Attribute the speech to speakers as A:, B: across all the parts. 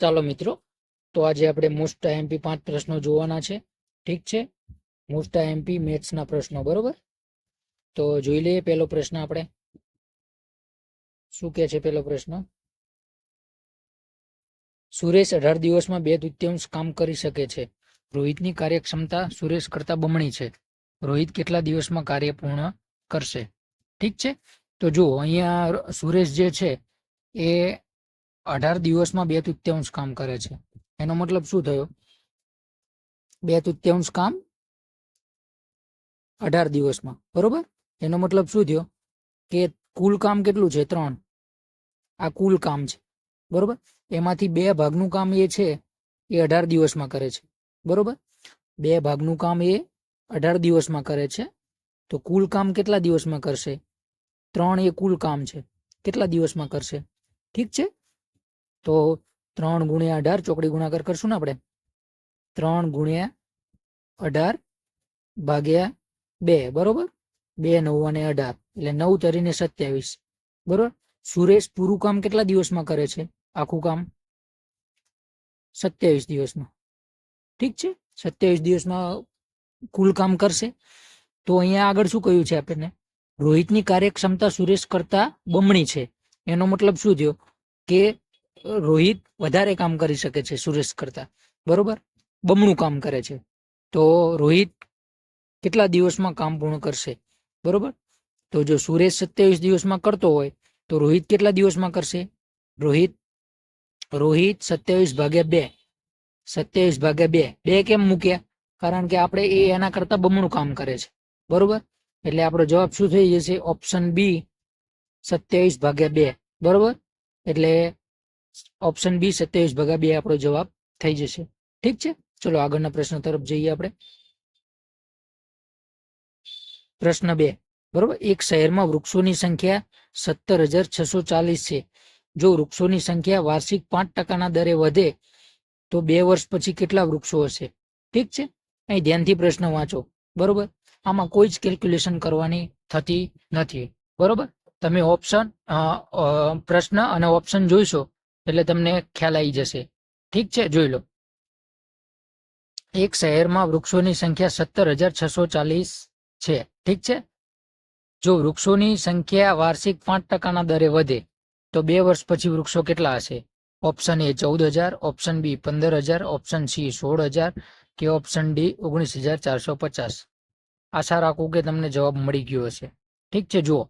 A: ચાલો મિત્રો, તો આજે આપણે મોસ્ટ આઈએમપી 5 પ્રશ્નો જોવાના છે. ઠીક છે, મોસ્ટ આઈએમપી મેથ્સના પ્રશ્નો. બરોબર, તો જોઈ લઈએ પહેલો પ્રશ્ન. આપણે શું કહે છે પહેલો પ્રશ્ન? સુરેશ 18 દિવસમાં 2/3 કામ કરી શકે છે. રોહિતની કાર્યક્ષમતા સુરેશ કરતા બમણી છે. રોહિત કેટલા દિવસમાં કાર્ય પૂર્ણ કરશે? ઠીક છે, તો જુઓ અહીંયા સુરેશ જે છે એ 18 દિવસમાં 2/3 કામ કરે છે. એનો મતલબ શું થયો? 2/3 કામ 18 દિવસમાં. બરોબર, એનો મતલબ શું થયો કે કુલ કામ કેટલું છે? 3. આ કુલ કામ છે. બરોબર, એમાંથી 2 ભાગનું કામ એ છે એ 18 દિવસમાં કરે છે. બરોબર, 2 ભાગનું કામ એ 18 દિવસમાં કરે છે. તો કુલ કામ કેટલા દિવસમાં કરશે? 3 એ કુલ કામ છે. કેટલા દિવસમાં કરશે? ઠીક છે, તો 3 × 18 ચોકડી ગુણાકાર કરશું ને આપણે. 3 × 18 ભાગ્યા 2. બરોબર, 2 9 અને 18 એટલે 9 તરીને 27. બરોબર, સુરેશ પૂરું કામ કેટલા દિવસમાં કરે છે? આખું કામ 27 દિવસમાં. ઠીક છે, 27 દિવસમાં કુલ કામ કરશે. તો અહીંયા આગળ શું કહ્યું છે આપણને? રોહિતની કાર્યક્ષમતા સુરેશ કરતા બમણી છે. એનો મતલબ શું થયો કે રોહિત વધારે કામ કરી શકે છે સુરેશ કરતા. બરોબર, બમણું કામ કરે છે. તો રોહિત કેટલા દિવસમાં કામ પૂર્ણ કરશે? બરોબર, તો જો સુરેશ 27 દિવસમાં કરતો હોય તો રોહિત કેટલા દિવસમાં કરશે? રોહિત 27 ભાગ્યા 2. 27 ભાગ્યા 2. 2 કેમ મૂક્યા? કારણ કે આપણે એના કરતા બમણું કામ કરે છે. બરોબર, એટલે આપણો જવાબ શું થઈ જશે? ઓપ્શન બી, 27 ભાગ્યા 2. બરોબર, એટલે ઓપ્શન બી 27 ભાગ્યા 2 આપણો જવાબ થઈ જશે. ઠીક છે, ચલો આગળના પ્રશ્ન તરફ જઈએ આપણે. પ્રશ્ન 2. બરોબર, એક શહેરમાં વૃક્ષોની સંખ્યા 17,640 છે. જો વૃક્ષોની સંખ્યા વાર્ષિક 5% દરે વધે તો 2 વર્ષ પછી કેટલા વૃક્ષો હશે? ઠીક છે, અહીં ધ્યાનથી પ્રશ્ન વાંચો. બરોબર, આમાં કોઈ જ કેલ્ક્યુલેશન કરવાની થતી નથી. બરોબર, તમે પ્રશ્ન અને ઓપ્શન જોઈશો એટલે તમને ખ્યાલ આવી જશે. ઠીક છે, જોઈ લો. એક શહેરમાં વૃક્ષોની સંખ્યા 17,640 છે. ઠીક છે, જો વૃક્ષોની સંખ્યા વાર્ષિક 5% દરે વધે તો 2 વર્ષ પછી વૃક્ષો કેટલા હશે? Option A 14,000, option B 15,000, option C 16,000 કે ઓપ્શન ડી 19,450. આશા રાખું કે તમને જવાબ મળી ગયો હશે. ઠીક છે, જુઓ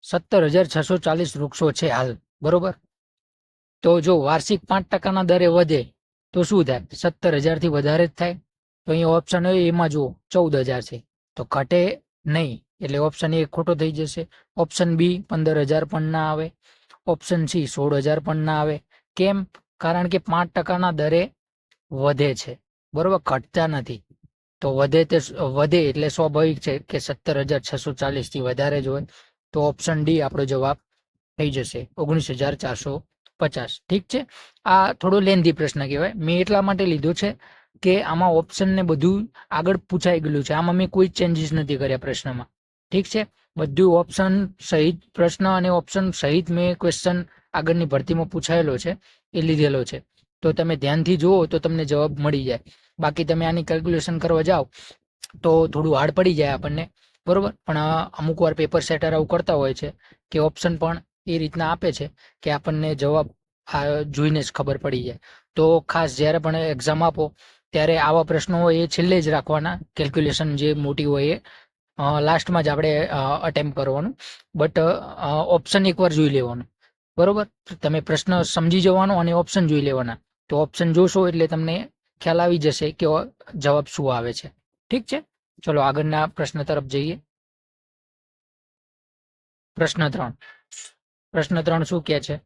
A: 17,640 વૃક્ષો છે હાલ. બરોબર, તો જો વાર્ષિક 5% દરે વધે તો શું થાય? 17,000 વધારે જ થાય. તો અહીંયા ઓપ્શન એમાં જુઓ 14,000 છે, તો ઘટે નહીં, એટલે ઓપ્શન એ ખોટો થઈ જશે. ઓપ્શન બી 15,000 પણ ના આવે. ઓપ્શન સી 16,000 પણ ના આવે. કેમ? કારણ કે 5% દરે વધે છે. બરોબર, ઘટતા નથી. તો વધે એટલે સ્વાભાવિક છે કે 17,640 થી વધારે જ હોય. તો ઓપ્શન ડી આપણો જવાબ થઈ જશે, 19,450. ઠીક છે, આ થોડો લેન્ધી પ્રશ્ન કહેવાય. મેં એટલા માટે લીધો છે કે આમાં ઓપ્શન ને બધું આગળ પૂછાઈ ગયેલું છે. આમાં મેં કોઈ ચેન્જીસ નથી કર્યા પ્રશ્નમાં. ઠીક છે, બધું ઓપ્શન સહિત પ્રશ્ન અને ઓપ્શન સહિત મેં ક્વેશ્ચન આગળની ભરતીમાં પૂછાયેલો છે એ લીધેલો છે. તો તમે ધ્યાનથી જુઓ તો તમને જવાબ મળી જાય. બાકી તમે આની કેલ્ક્યુલેશન કરવા જાઓ તો થોડું હાર્ડ પડી જાય આપણને. બરોબર, પણ અમુક વાર પેપર સેટર આવું કરતા હોય છે કે ઓપ્શન પણ એ રીતના આપે છે કે આપણને જવાબ જોઈને જ ખબર પડી જાય. તો ખાસ જ્યારે પણ એક્ઝામ આપો ત્યારે આવા પ્રશ્નો હોય એ છેલ્લે જ રાખવાના. કેલ્ક્યુલેશન જે મોટી હોય એ લાસ્ટમાં જ આપણે અટેમ્પ કરવાનું. બટ ઓપ્શન એકવાર જોઈ લેવાનું. બરોબર, તમે પ્રશ્ન સમજી જવાનો અને ઓપ્શન જોઈ લેવાના. તો ઓપ્શન જોશો એટલે તમને ખ્યાલ આવી જશે કે જવાબ શું આવે છે. ઠીક છે, ચલો આગળના પ્રશ્ન તરફ જઈએ. પ્રશ્ન 3. પ્રશ્ન 3 શું કહે છે?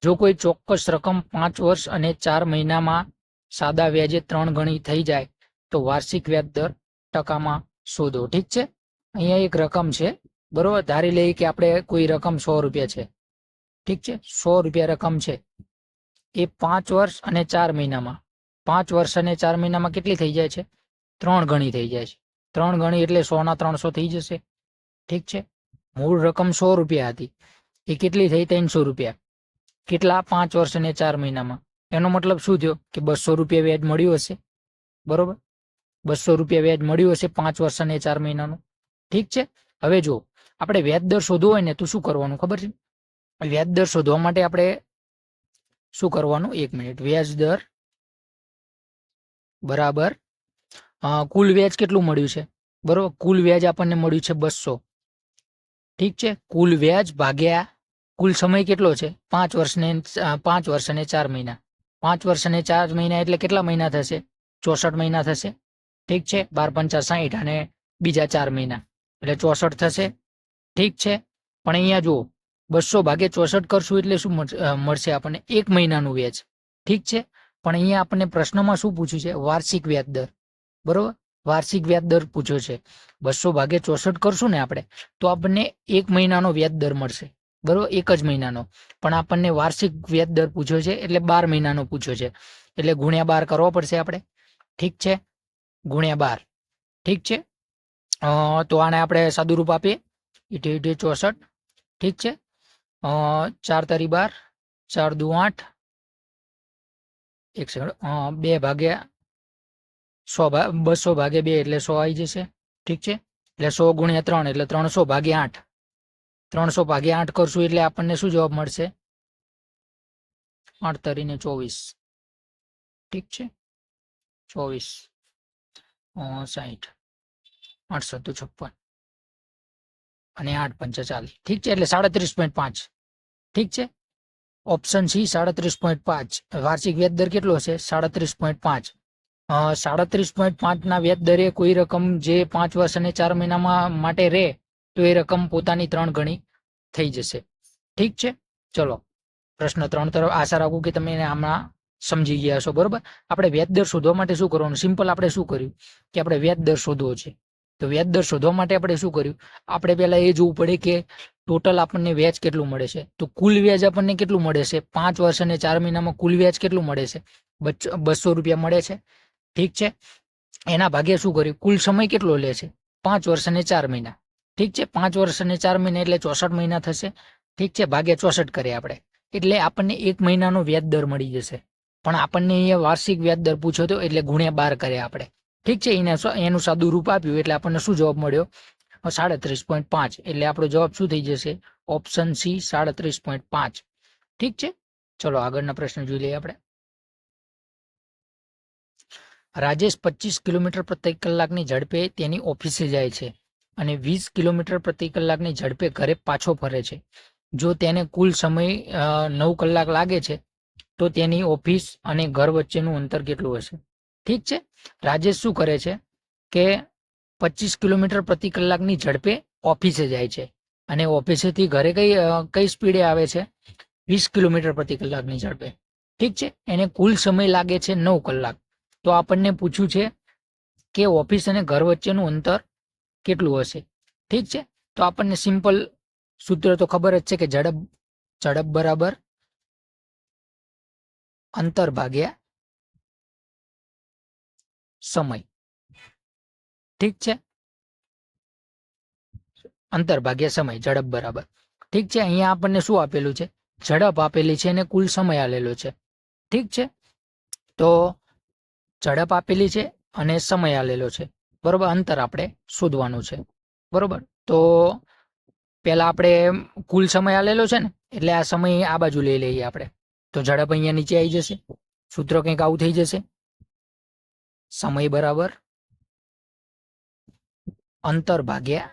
A: જો કોઈ ચોક્કસ રકમ 5 વર્ષ અને 4 મહિનામાં સાદા વ્યાજે 3 ગણી થઈ જાય તો વાર્ષિક વ્યાજ દર ટકામાં શોધો. ઠીક છે, અહીંયા એક રકમ છે. બરોબર, ધારી લઈએ કે આપણે કોઈ રકમ 100 રૂપિયા છે. ઠીક છે, 100 રૂપિયા રકમ છે. એ 5 વર્ષ અને 4 મહિનામાં 5 વર્ષ અને 4 મહિનામાં કેટલી થઈ જાય છે? 3 ગણી થઈ જાય છે. 3 ગણી એટલે 100 ના 300 થઈ જશે. ઠીક છે, મૂળ રકમ 100 રૂપિયા હતી, એ કેટલી થઈ? 300 રૂપિયા. કેટલા? 5 વર્ષ અને 4 મહિનામાં. એનો મતલબ શું થયો કે 200 રૂપિયા વ્યાજ મળ્યું હશે, બરોબર? 200 રૂપિયા વ્યાજ મળ્યું હશે 5 વર્ષ અને 4 મહિનાનું. ઠીક છે. હવે જો આપણે વ્યાજ દર શોધવો હોય ને તો શું કરવાનું ખબર છે? વ્યાજ દર શોધવા માટે આપણે શું કરવાનું? 1 મિનિટ. વ્યાજ દર બરાબર કુલ વ્યાજ કેટલું મળ્યું છે, બરોબર? કુલ વ્યાજ આપણને મળ્યું છે 200. ઠીક છે. કુલ વ્યાજ ભાગ્યા કુલ સમય કેટલો છે? 5 વર્ષ અને 4 મહિના. 5 વર્ષ અને 4 મહિના એટલે કેટલા મહિના થશે? 64 મહિના થશે. ઠીક છે. 12 પંચા 60 અને બીજા 4 મહિના એટલે 64 થશે. ઠીક છે. પણ અહીંયા જુઓ 200 ભાગે 64 કરશું એટલે શું મળશે આપણને? 1 મહિનાનું વ્યાજ. ઠીક છે. પણ અહીંયા આપણને પ્રશ્નમાં શું પૂછ્યું છે? વાર્ષિક વ્યાજ દર, બરોબર? વાર્ષિક વ્યાજ દર પૂછ્યો છે. 200 ભાગે 64 કરશું ને આપણે તો આપણને 1 મહિનાનો વ્યાજ દર મળશે, બરોબર? એક જ મહિનાનો. પણ આપણને વાર્ષિક વ્યાજ દર પૂછ્યો છે એટલે 12 મહિનાનો પૂછ્યો છે એટલે ગુણ્યા 12 કરવો પડશે આપણે. ઠીક છે. ગુણ્યા 12. ઠીક છે. તો આને આપણે સાદું રૂપ આપીએ. 64. ઠીક છે. 4 તારી 12, 4 દુ 8, 1 સેકન્ડ, 2 ભાગ્યા 100, 200 ભાગે 2 એટલે 100 આવી જશે. ઠીક છે. એટલે 100 ગુણ્યા 3 એટલે 300 ભાગ્યા 8. 300 ભાગ્યા 8 કરશું એટલે આપણને શું જવાબ મળશે? 8 તરીને 24. ઠીક છે. 24 60 8 સત્તુ 56 અને 8 પંચા 40. ઠીક છે. એટલે 37.5. ઠીક છે. Option C 37.5. વાર્ષિક વ્યાજ દર કેટલો હશે? 37.5. 37.5 ના વ્યાજ દરે કોઈ રકમ જે 5 વર્ષ અને 4 મહિનામાં માટે રહે તો એ રકમ પોતાની 3 ગણી થઈ જશે. ઠીક છે. ચલો પ્રશ્ન 3 તરફ. આશા રાખું કે તમે આમાં સમજી ગયા છો, બરોબર? આપણે વ્યાજ દર શોધવા માટે શું કરવાનું? સિમ્પલ આપણે શું કર્યું કે આપણે વ્યાજ દર શોધવો છે. તો વ્યાજ દર શોધવા માટે આપણે શું કર્યું? આપણે પહેલા એ જોવું પડે કે ટોટલ આપણને વ્યાજ કેટલું મળે છે. તો કુલ વ્યાજ આપણને કેટલું મળે છે? 5 વર્ષ અને 4 મહિનામાં કુલ વ્યાજ કેટલું મળે છે? 200 રૂપિયા મળે છે. ઠીક છે. એના ભાગે શું કર્યું? કુલ સમય કેટલો લે છે? 5 વર્ષ અને 4 મહિના. ઠીક છે. 5 વર્ષ અને 4 મહિના એટલે 64 મહિના થશે. ઠીક છે. ભાગે 64 કરીએ આપણે એટલે આપણને 1 મહિનાનો વ્યાજ દર મળી જશે. પણ આપણને અહીંયા વાર્ષિક વ્યાજ દર પૂછ્યો હતો એટલે ગુણ્યા 12 કર્યા આપણે. ઠીક છે. એનું સાદું રૂપ આપ્યું એટલે આપણને શું જવાબ મળ્યો? 37.5. એટલે આપણો જવાબ શું થઈ જશે? Option C 37.5. ઠીક છે. ચલો આગળના પ્રશ્ન જોઈ લઈએ આપણે. રાજેશ 25 કિલોમીટર પ્રતિ કલાકની ઝડપે તેની ઓફિસે જાય છે અને 20 કિલોમીટર પ્રતિ કલાકની ઝડપે ઘરે પાછો ફરે છે. જો તેને કુલ સમય 9 કલાક લાગે છે તો તેની ઓફિસ અને ઘર વચ્ચેનું અંતર કેટલું હશે? ઠીક છે. રાજેશ શું કરે છે કે 25 કિલોમીટર પ્રતિ કલાકની ઝડપે ઓફિસે જાય છે અને ઓફિસેથી ઘરે કઈ સ્પીડે આવે છે? 20 કિલોમીટર પ્રતિ કલાકની ઝડપે. ઠીક છે. એને કુલ સમય લાગે છે 9 કલાક. તો આપણને પૂછ્યું છે કે ઓફિસ અને ઘર વચ્ચેનું અંતર કેટલું હશે? ઠીક છે. તો આપણને સિમ્પલ સૂત્ર તો ખબર જ છે કે ઝડપ બરાબર અંતર ભાગ્યા સમય. ઠીક છે. અંતર ભાગ્યા સમય, ઝડપ બરાબર. ઠીક છે. અહીંયા આપણને શું આપેલું છે? ઝડપ આપેલી છે અને કુલ સમય આલેલો છે. ઠીક છે. તો ઝડપ આપેલી છે અને સમય આલેલો છે, બરોબર? અંતર આપણે શોધવાનું છે, બરોબર? તો પેલા આપણે કુલ સમય આલેલો છે ને એટલે આ સમય આ બાજુ લઈ લઈએ આપણે. તો ઝડપ અહીંયા નીચે આવી જશે. સૂત્ર કંઈક આવું થઈ જશે. સમય બરાબર અંતર ભાગ્યા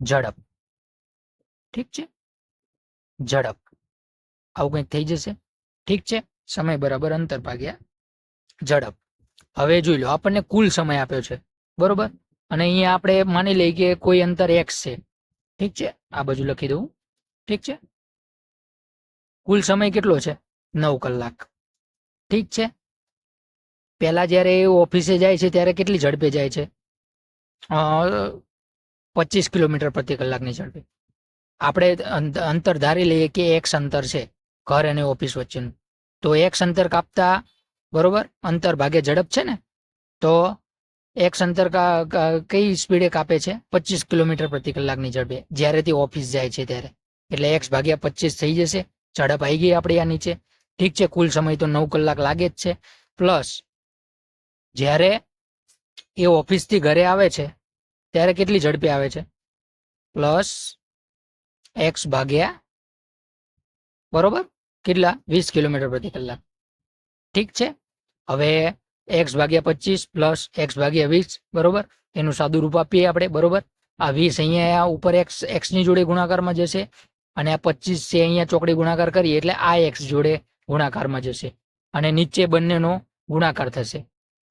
A: ઝડપ. ઠીક છે. ઝડપ આવું કંઈક થઈ જશે. ઠીક છે. સમય બરાબર અંતર ભાગ્યા ઝડપ. હવે જોઈ લો આપણને કુલ સમય આપ્યો છે, બરોબર? અને અહીંયા આપણે માની લઈએ કે કોઈ અંતર x છે. ઠીક છે. આ બાજુ લખી દઉં. ઠીક છે. કુલ સમય કેટલો છે? 9 કલાક. ઠીક છે. પહેલા જ્યારે એ ઓફિસે જાય છે ત્યારે કેટલી ઝડપે જાય છે? 25 કિલોમીટર પ્રતિ કલાકની ઝડપે. આપણે અંતર ધારી લઈએ કે x અંતર છે ઘર અને ઓફિસ વચ્ચેનું. તો x અંતર કાપતા, બરોબર, અંતર ભાગે ઝડપ છે ને, તો x અંતર કઈ સ્પીડે કાપે છે? 25 કિલોમીટર પ્રતિ કલાકની ઝડપે જ્યારે તે ઓફિસ જાય છે ત્યારે. એટલે x ભાગ્યા 25 થઈ જશે. ઝડપ આવી ગઈ આપણી આ નીચે. ઠીક છે, કુલ સમય તો 9 કલાક લાગે જ છે. પ્લસ જ્યારે એ ઓફિસથી ઘરે આવે છે ત્યારે કેટલી ઝડપે આવે છે? પ્લસ એક્સ ભાગ્યા, બરોબર, કેટલા? 20 કિલોમીટર પ્રતિ કલાક. ઠીક છે, હવે એક્સ ભાગ્યા 25 પ્લસ એક્સ ભાગ્યા 20, બરોબર, એનું સાદું રૂપ આપીએ આપણે, બરોબર. આ 20 અહીંયા ઉપર એક્સની જોડે ગુણાકારમાં જશે અને આ 25 છે અહીંયા ચોકડી ગુણાકાર કરીએ એટલે આ એક્સ જોડે ગુણાકારમાં જશે અને નીચે બંનેનો ગુણાકાર થશે.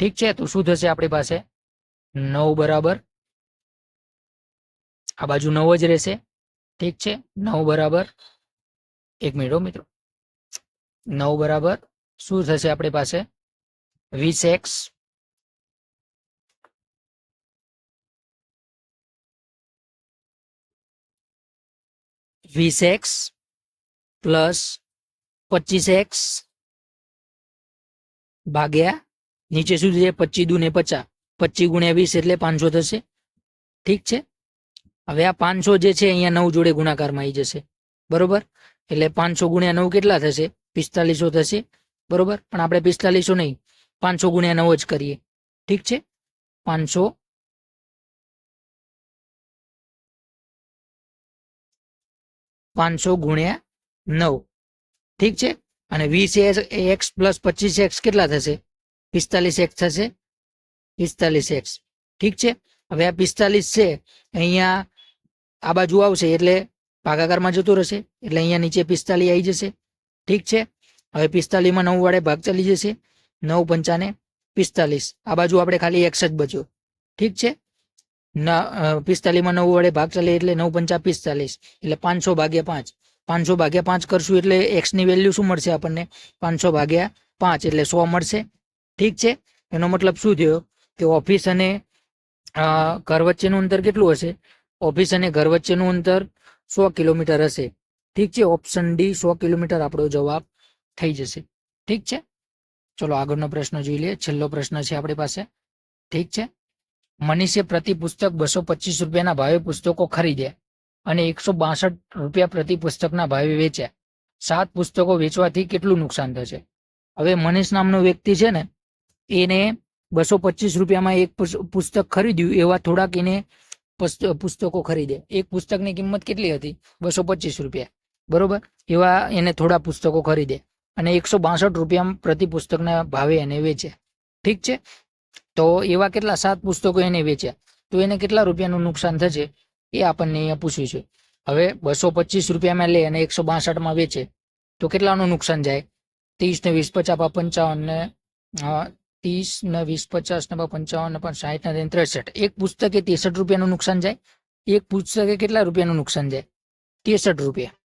A: ઠીક છે, તો શું થશે આપણી પાસે? 9 બરાબર, આ બાજુ 9 જ રહેશે. ઠીક છે, 9 બરાબર, એક મિનિટ મિત્રો, 9 બરાબર શું થશે આપણી પાસે? 20x પ્લસ 25x ભાગ્યા નીચે શું છે? 25 દુ ને 50, 25 ગુણ્યા 20 એટલે 500 થશે. ઠીક છે, હવે આ 500 જે છે અહીંયા 9 જોડે ગુણાકારમાં આવી જશે, બરોબર. એટલે 500 ગુણ્યા 9 કેટલા થશે? 4500 થશે, બરોબર. પણ આપણે 4500 નહીં, 500 ગુણ્યા 9 જ કરીએ. ઠીક છે, 500 ગુણ્યા 9. ઠીક છે, અને 20x પ્લસ 25x કેટલા થશે? 45x થશે, 45x. ઠીક છે, હવે આ 45 છે અહીંયા આ બાજુ આવશે એટલે ભાગાકારમાં જતું રહેશે એટલે અહીંયા નીચે 45 આવી જશે. ઠીક છે, હવે 45માં 9 વડે ભાગ ચાલી જશે, 9 પંચાને 45. આ બાજુ આપણે ખાલી x જ બચ્યો. ઠીક છે, 45માં 9 વડે ભાગ ચાલે એટલે 9 પંચા 45 એટલે 500 ભાગ્યા 5. 500 ભાગ્યા 5 કરશું એટલે x ની વેલ્યુ શું મળશે આપણને? 500 ભાગ્યા 5 એટલે 100 મળશે. ઠીક છે, એનો મતલબ શું થયો કે ઓફિસ અને ઘર વચ્ચેનું અંતર કેટલું હશે? ઓફિસ અને ઘર વચ્ચેનું અંતર 100 કિલોમીટર હશે. ઠીક છે, ઓપ્શન ડી 100 કિલોમીટર આપણો જવાબ થઈ જશે. ઠીક છે, ચલો આગળનો પ્રશ્ન જોઈ લઈએ. છેલ્લો પ્રશ્ન છે આપણી પાસે. ઠીક છે, મનીષે પ્રતિ પુસ્તક 225 રૂપિયાના ભાવે પુસ્તકો ખરીદ્યા અને 162 રૂપિયા પ્રતિ પુસ્તકના ભાવે વેચ્યા. 7 પુસ્તકો વેચવાથી કેટલું નુકસાન થશે? હવે મનીષ નામનો વ્યક્તિ છે ને, એને 225 રૂપિયામાં એક પુસ્તક ખરીદ્યું, એવા થોડાક એને પુસ્તકો ખરીદે. એક પુસ્તકની કિંમત કેટલી હતી? 225 રૂપિયા, બરોબર. એવા એને થોડા પુસ્તકો ખરીદે અને 162 રૂપિયા પ્રતિ પુસ્તકના ભાવે એને વેચે. ઠીક છે, તો એવા કેટલા 7 પુસ્તકો એને વેચ્યા, તો એને કેટલા રૂપિયાનું નુકસાન થશે એ આપણને અહીંયા પૂછ્યું છે. હવે 225 રૂપિયામાં લે અને 162માં વેચે તો કેટલાનું નુકસાન જાય? 30 ને 20 50 55 ને 30 ને 20 50 ને 55 ને 60 ને 63. એક પુસ્તકે 63 રૂપિયાનું નુકસાન જાય. એક પુસ્તકે કેટલા રૂપિયાનું નુકસાન જાય? 63 રૂપિયા,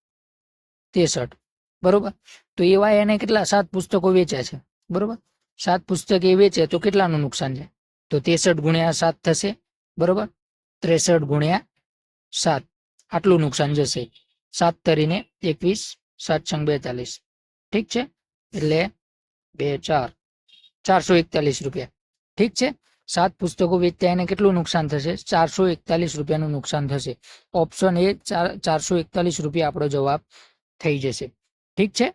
A: 63, બરોબર. તો એવા એને કેટલા 7 પુસ્તકો વેચ્યા છે, બરોબર. 7 પુસ્તક એ વેચે તો કેટલાનું નુકસાન જાય? તો 63 ગુણ્યા 7 થશે, બરોબર. 63 ગુણ્યા 7 આટલું નુકસાન જશે. 7 તરીને 21, 7 છંગ 42. ઠીક છે, એટલે 2 4 441 રૂપિયા. ઠીક છે, 7 પુસ્તકો વેચતા એને કેટલું નુકસાન થશે? 441 રૂપિયાનું નુકસાન થશે. ઓપ્શન એ 441 રૂપિયા આપણો જવાબ થઈ જશે. ઠીક છે,